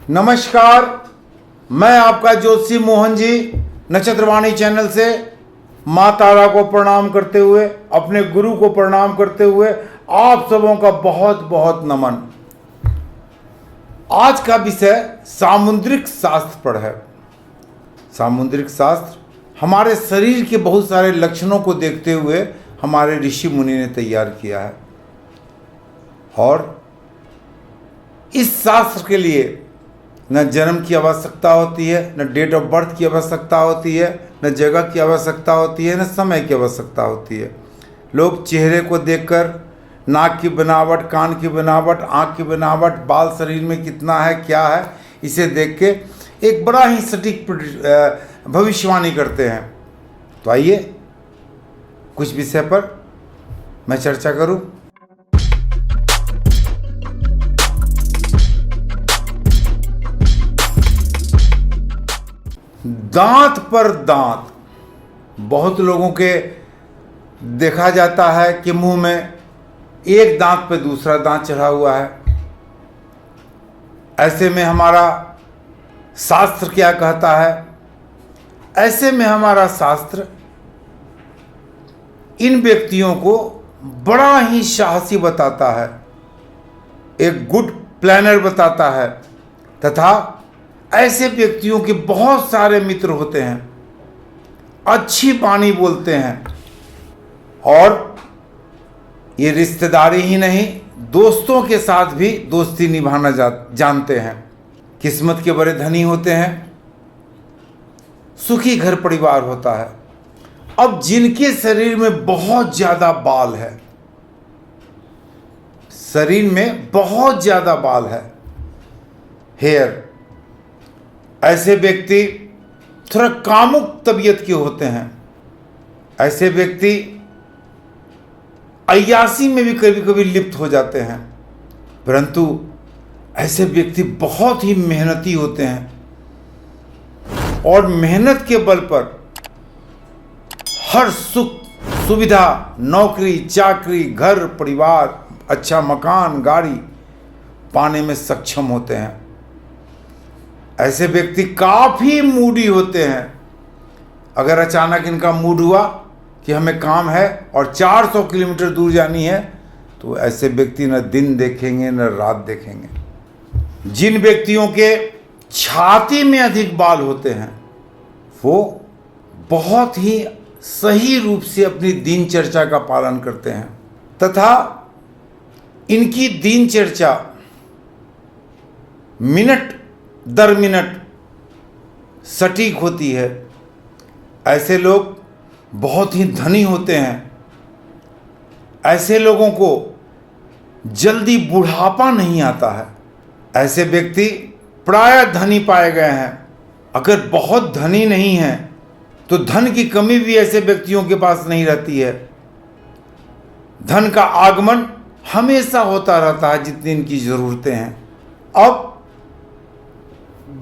नमस्कार, मैं आपका ज्योतिषी मोहन जी नक्षत्रवाणी चैनल से माँ तारा को प्रणाम करते हुए, अपने गुरु को प्रणाम करते हुए आप सबों का बहुत बहुत नमन। आज का विषय सामुद्रिक शास्त्र पर है। सामुद्रिक शास्त्र हमारे शरीर के बहुत सारे लक्षणों को देखते हुए हमारे ऋषि मुनि ने तैयार किया है, और इस शास्त्र के लिए न जन्म की आवश्यकता होती है, न डेट ऑफ बर्थ की आवश्यकता होती है, न जगह की आवश्यकता होती है, न समय की आवश्यकता होती है। लोग चेहरे को देखकर नाक की बनावट, कान की बनावट, आँख की बनावट, बाल शरीर में कितना है, क्या है, इसे देख के एक बड़ा ही सटीक भविष्यवाणी करते हैं। तो आइए कुछ विषय पर मैं चर्चा करूं। दांत पर दांत, बहुत लोगों के देखा जाता है कि मुंह में एक दांत पे दूसरा दांत चढ़ा हुआ है। ऐसे में हमारा शास्त्र क्या कहता है? ऐसे में हमारा शास्त्र इन व्यक्तियों को बड़ा ही साहसी बताता है, एक गुड प्लानर बताता है, तथा ऐसे व्यक्तियों के बहुत सारे मित्र होते हैं, अच्छी वाणी बोलते हैं, और ये रिश्तेदारी ही नहीं, दोस्तों के साथ भी दोस्ती निभाना जानते हैं। किस्मत के बड़े धनी होते हैं, सुखी घर परिवार होता है। अब जिनके शरीर में बहुत ज्यादा बाल है, शरीर में बहुत ज्यादा बाल है, हेयर, ऐसे व्यक्ति थोड़ा कामुक तबीयत के होते हैं। ऐसे व्यक्ति अय्यासी में भी कभी कभी लिप्त हो जाते हैं, परंतु ऐसे व्यक्ति बहुत ही मेहनती होते हैं, और मेहनत के बल पर हर सुख सुविधा, नौकरी चाकरी, घर परिवार, अच्छा मकान, गाड़ी पाने में सक्षम होते हैं। ऐसे व्यक्ति काफ़ी मूडी होते हैं। अगर अचानक इनका मूड हुआ कि हमें काम है और 400 किलोमीटर दूर जानी है, तो ऐसे व्यक्ति न दिन देखेंगे न रात देखेंगे। जिन व्यक्तियों के छाती में अधिक बाल होते हैं, वो बहुत ही सही रूप से अपनी दिनचर्या का पालन करते हैं, तथा इनकी दिनचर्या मिनट दर मिनट सटीक होती है। ऐसे लोग बहुत ही धनी होते हैं। ऐसे लोगों को जल्दी बुढ़ापा नहीं आता है। ऐसे व्यक्ति प्रायः धनी पाए गए हैं। अगर बहुत धनी नहीं है तो धन की कमी भी ऐसे व्यक्तियों के पास नहीं रहती है। धन का आगमन हमेशा होता रहता है जितनी इनकी ज़रूरतें हैं। अब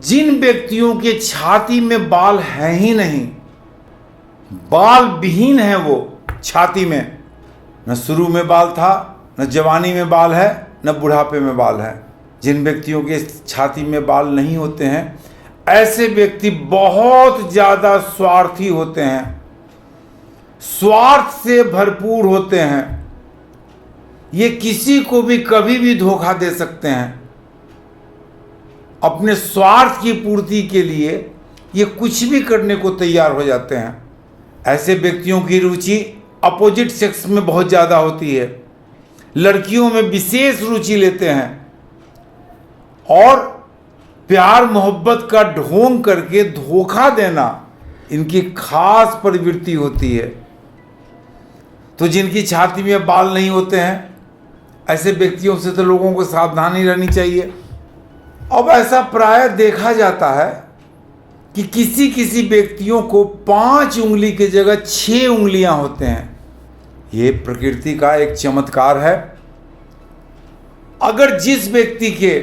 जिन व्यक्तियों के छाती में बाल है ही नहीं, बाल विहीन है वो छाती में, न शुरू में बाल था, न जवानी में बाल है, न बुढ़ापे में बाल है, जिन व्यक्तियों के छाती में बाल नहीं होते हैं, ऐसे व्यक्ति बहुत ज़्यादा स्वार्थी होते हैं, स्वार्थ से भरपूर होते हैं। ये किसी को भी कभी भी धोखा दे सकते हैं। अपने स्वार्थ की पूर्ति के लिए ये कुछ भी करने को तैयार हो जाते हैं। ऐसे व्यक्तियों की रुचि अपोजिट सेक्स में बहुत ज़्यादा होती है। लड़कियों में विशेष रुचि लेते हैं, और प्यार मोहब्बत का ढोंग करके धोखा देना इनकी खास प्रवृत्ति होती है। तो जिनकी छाती में बाल नहीं होते हैं, ऐसे व्यक्तियों से तो लोगों को सावधानी रहनी चाहिए। अब ऐसा प्रायः देखा जाता है कि किसी किसी व्यक्तियों को 5 उंगली की जगह 6 उंगलियां होते हैं। ये प्रकृति का एक चमत्कार है। अगर जिस व्यक्ति के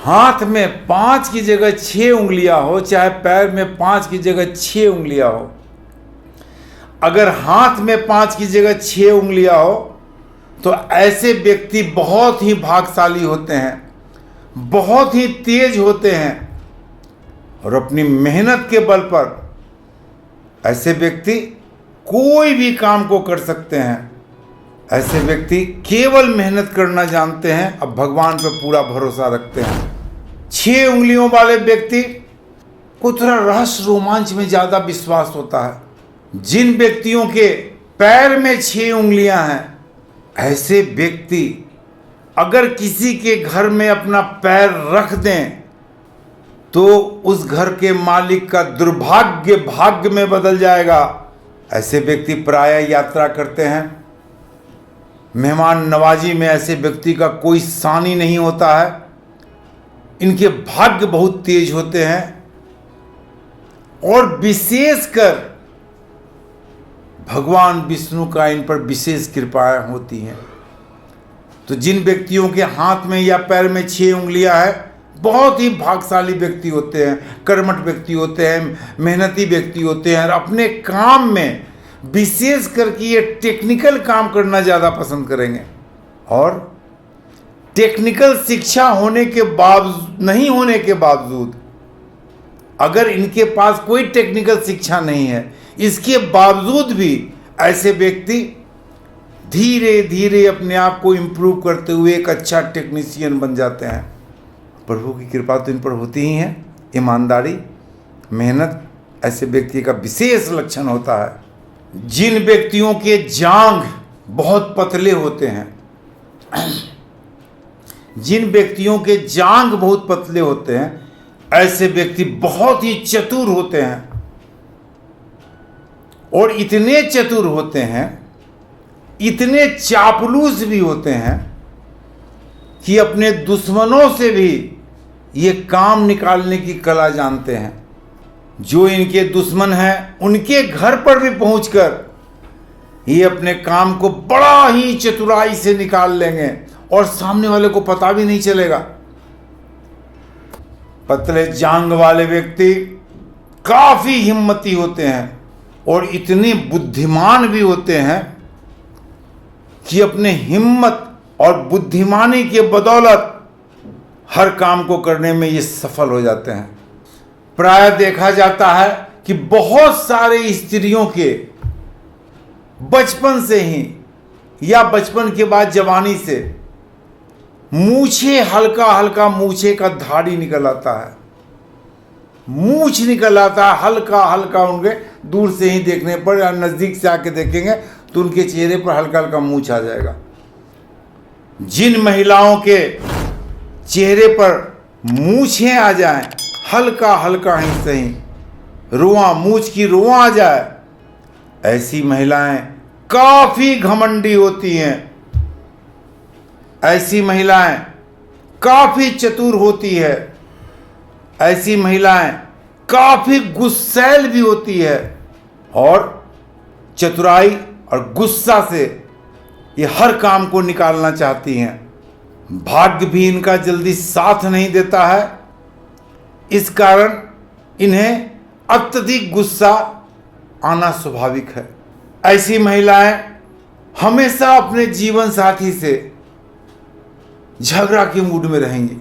हाथ में 5 की जगह 6 उंगलियां हो, चाहे पैर में 5 की जगह 6 उंगलियां हो, अगर हाथ में 5 की जगह 6 उंगलियां हो, तो ऐसे व्यक्ति बहुत ही भाग्यशाली होते हैं। बहुत ही तेज होते हैं और अपनी मेहनत के बल पर ऐसे व्यक्ति कोई भी काम को कर सकते हैं। ऐसे व्यक्ति केवल मेहनत करना जानते हैं, अब भगवान पर पूरा भरोसा रखते हैं। 6 उंगलियों वाले व्यक्ति को थोड़ा रहस्य रोमांच में ज़्यादा विश्वास होता है। जिन व्यक्तियों के पैर में 6 उंगलियां हैं, ऐसे व्यक्ति अगर किसी के घर में अपना पैर रख दें तो उस घर के मालिक का दुर्भाग्य भाग्य में बदल जाएगा। ऐसे व्यक्ति प्रायः यात्रा करते हैं। मेहमान नवाजी में ऐसे व्यक्ति का कोई सानी नहीं होता है। इनके भाग्य बहुत तेज होते हैं और विशेषकर भगवान विष्णु का इन पर विशेष कृपाएं होती हैं। तो जिन व्यक्तियों के हाथ में या पैर में 6 उंगलियां हैं, बहुत ही भाग्यशाली व्यक्ति होते हैं, कर्मठ व्यक्ति होते हैं, मेहनती व्यक्ति होते हैं और अपने काम में विशेष करके ये टेक्निकल काम करना ज़्यादा पसंद करेंगे। और टेक्निकल शिक्षा होने के बावजूद नहीं होने के बावजूद, अगर इनके पास कोई टेक्निकल शिक्षा नहीं है, इसके बावजूद भी ऐसे व्यक्ति धीरे धीरे अपने आप को इम्प्रूव करते हुए एक अच्छा टेक्नीशियन बन जाते हैं। प्रभु की कृपा तो इन पर होती ही है। ईमानदारी, मेहनत ऐसे व्यक्ति का विशेष लक्षण होता है। जिन व्यक्तियों के जांघ बहुत पतले होते हैं, जिन व्यक्तियों के जांघ बहुत पतले होते हैं, ऐसे व्यक्ति बहुत ही चतुर होते हैं और इतने चतुर होते हैं, इतने चापलूस भी होते हैं कि अपने दुश्मनों से भी ये काम निकालने की कला जानते हैं। जो इनके दुश्मन हैं, उनके घर पर भी पहुंचकर ये अपने काम को बड़ा ही चतुराई से निकाल लेंगे और सामने वाले को पता भी नहीं चलेगा। पतले जांग वाले व्यक्ति काफी हिम्मती होते हैं और इतने बुद्धिमान भी होते हैं कि अपने हिम्मत और बुद्धिमानी के बदौलत हर काम को करने में ये सफल हो जाते हैं। प्राय देखा जाता है कि बहुत सारे स्त्रियों के बचपन से ही या बचपन के बाद जवानी से मूछे हल्का हल्का मूछे का धाड़ी निकल आता है, मूछ निकल आता है हल्का हल्का। उनके दूर से ही देखने पर या नज़दीक से आके देखेंगे तो उनके चेहरे पर हल्का हल्का मूछ आ जाएगा। जिन महिलाओं के चेहरे पर मूछें आ जाएं, हल्का हल्का ही सही, रुआं, मूछ की रुआं आ जाए, ऐसी महिलाएं काफी घमंडी होती हैं। ऐसी महिलाएं काफी चतुर होती है। ऐसी महिलाएं काफी गुस्सैल भी होती है और चतुराई और गुस्सा से ये हर काम को निकालना चाहती हैं। भाग्य भी इनका जल्दी साथ नहीं देता है, इस कारण इन्हें अत्यधिक गुस्सा आना स्वाभाविक है। ऐसी महिलाएं हमेशा अपने जीवन साथी से झगड़ा के मूड में रहेंगी।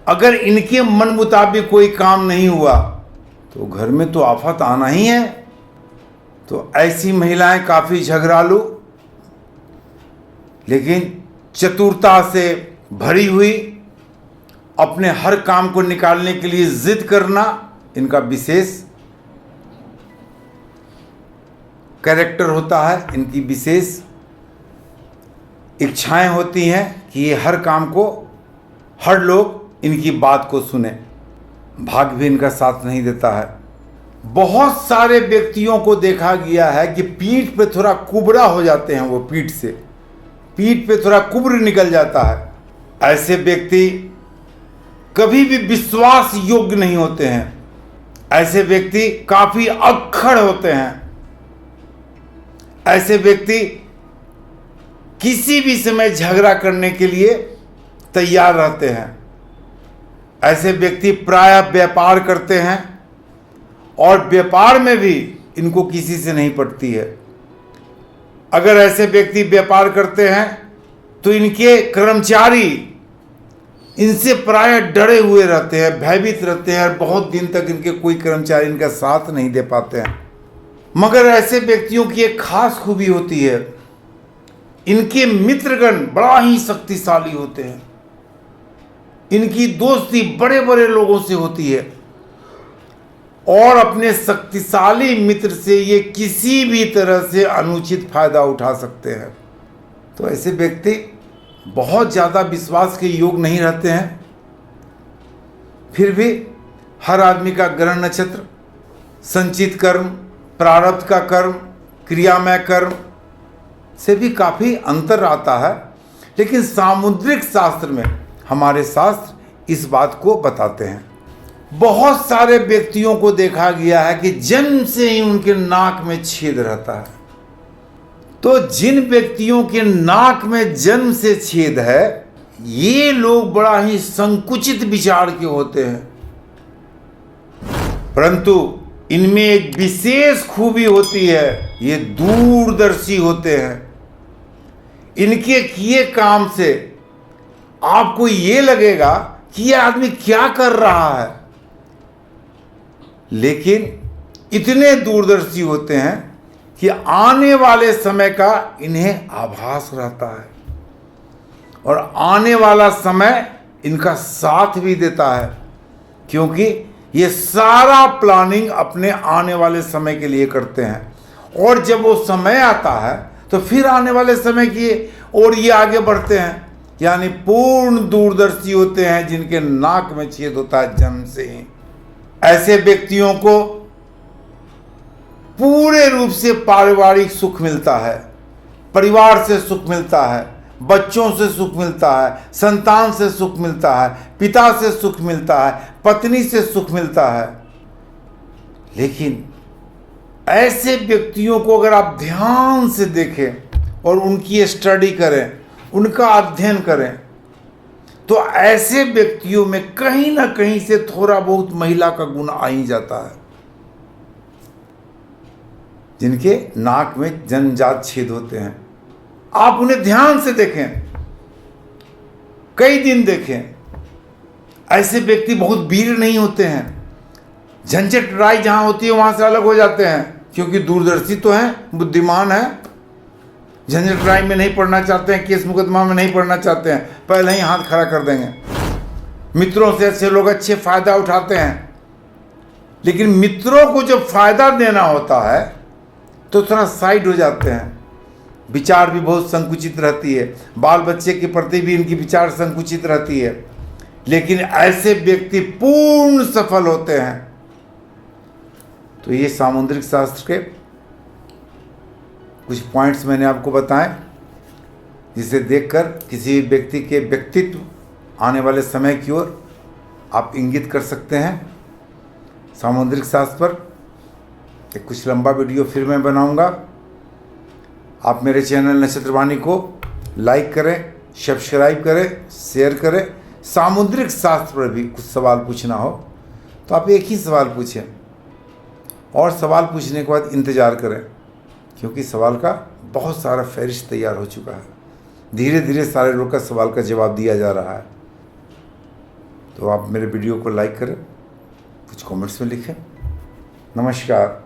अगर इनके मन मुताबिक कोई काम नहीं हुआ तो घर में तो आफत आना ही है। तो ऐसी महिलाएं काफ़ी झगड़ालू लेकिन चतुरता से भरी हुई, अपने हर काम को निकालने के लिए जिद करना इनका विशेष कैरेक्टर होता है। इनकी विशेष इच्छाएं होती हैं कि ये हर काम को, हर लोग इनकी बात को सुने। भाग्य भी इनका साथ नहीं देता है। बहुत सारे व्यक्तियों को देखा गया है कि पीठ पे थोड़ा कुबड़ा हो जाते हैं, वो पीठ पे थोड़ा कुब्र निकल जाता है। ऐसे व्यक्ति कभी भी विश्वास योग्य नहीं होते हैं। ऐसे व्यक्ति काफी अक्खड़ होते हैं। ऐसे व्यक्ति किसी भी समय झगड़ा करने के लिए तैयार रहते हैं। ऐसे व्यक्ति प्रायः व्यापार करते हैं और व्यापार में भी इनको किसी से नहीं पटती है। अगर ऐसे व्यक्ति व्यापार करते हैं तो इनके कर्मचारी इनसे प्राय डरे हुए रहते हैं, भयभीत रहते हैं और बहुत दिन तक इनके कोई कर्मचारी इनका साथ नहीं दे पाते हैं। मगर ऐसे व्यक्तियों की एक खास खूबी होती है, इनके मित्रगण बड़ा ही शक्तिशाली होते हैं। इनकी दोस्ती बड़े बड़े लोगों से होती है और अपने शक्तिशाली मित्र से ये किसी भी तरह से अनुचित फायदा उठा सकते हैं। तो ऐसे व्यक्ति बहुत ज़्यादा विश्वास के योग नहीं रहते हैं, फिर भी हर आदमी का ग्रह नक्षत्र, संचित कर्म, प्रारब्ध का कर्म, क्रियामय कर्म से भी काफ़ी अंतर आता है। लेकिन सामुद्रिक शास्त्र में हमारे शास्त्र इस बात को बताते हैं। बहुत सारे व्यक्तियों को देखा गया है कि जन्म से ही उनके नाक में छेद रहता है। तो जिन व्यक्तियों के नाक में जन्म से छेद है, ये लोग बड़ा ही संकुचित विचार के होते हैं, परंतु इनमें एक विशेष खूबी होती है, ये दूरदर्शी होते हैं। इनके किए काम से आपको ये लगेगा कि ये आदमी क्या कर रहा है, लेकिन इतने दूरदर्शी होते हैं कि आने वाले समय का इन्हें आभास रहता है और आने वाला समय इनका साथ भी देता है, क्योंकि ये सारा प्लानिंग अपने आने वाले समय के लिए करते हैं। और जब वो समय आता है तो फिर आने वाले समय की ओर ये आगे बढ़ते हैं। यानी पूर्ण दूरदर्शी होते हैं जिनके नाक में छेद होता है जन्म से ही। ऐसे व्यक्तियों को पूरे रूप से पारिवारिक सुख मिलता है, परिवार से सुख मिलता है, बच्चों से सुख मिलता है, संतान से सुख मिलता है, पिता से सुख मिलता है, पत्नी से सुख मिलता है। लेकिन ऐसे व्यक्तियों को अगर आप ध्यान से देखें और उनकी स्टडी करें, उनका अध्ययन करें, तो ऐसे व्यक्तियों में कहीं ना कहीं से थोड़ा बहुत महिला का गुण आ ही जाता है, जिनके नाक में जन्मजात छेद होते हैं। आप उन्हें ध्यान से देखें, कई दिन देखें। ऐसे व्यक्ति बहुत वीर नहीं होते हैं, झंझट राय जहां होती है वहां से अलग हो जाते हैं, क्योंकि दूरदर्शी तो हैं, बुद्धिमान हैं। झंझट राय में नहीं पढ़ना चाहते हैं, केस मुकदमा में नहीं पढ़ना चाहते हैं, पहले ही हाथ खड़ा कर देंगे। मित्रों से ऐसे लोग अच्छे फायदा उठाते हैं, लेकिन मित्रों को जब फायदा देना होता है तो थोड़ा साइड हो जाते हैं। विचार भी बहुत संकुचित रहती है, बाल बच्चे के प्रति भी इनकी विचार संकुचित रहती है। लेकिन ऐसे व्यक्ति पूर्ण सफल होते हैं। तो ये सामुद्रिक शास्त्र के कुछ पॉइंट्स मैंने आपको बताए, जिसे देखकर किसी व्यक्ति के व्यक्तित्व आने वाले समय की ओर आप इंगित कर सकते हैं। सामुद्रिक शास्त्र पर एक कुछ लंबा वीडियो फिर मैं बनाऊंगा। आप मेरे चैनल नक्षत्रवाणी को लाइक करें, सब्सक्राइब करें, शेयर करें। सामुद्रिक शास्त्र पर भी कुछ सवाल पूछना हो तो आप एक ही सवाल पूछें और सवाल पूछने के बाद इंतज़ार करें, क्योंकि सवाल का बहुत सारा फहरिस्त तैयार हो चुका है। धीरे धीरे सारे लोग का सवाल का जवाब दिया जा रहा है। तो आप मेरे वीडियो को लाइक करें, कुछ कमेंट्स में लिखें। नमस्कार।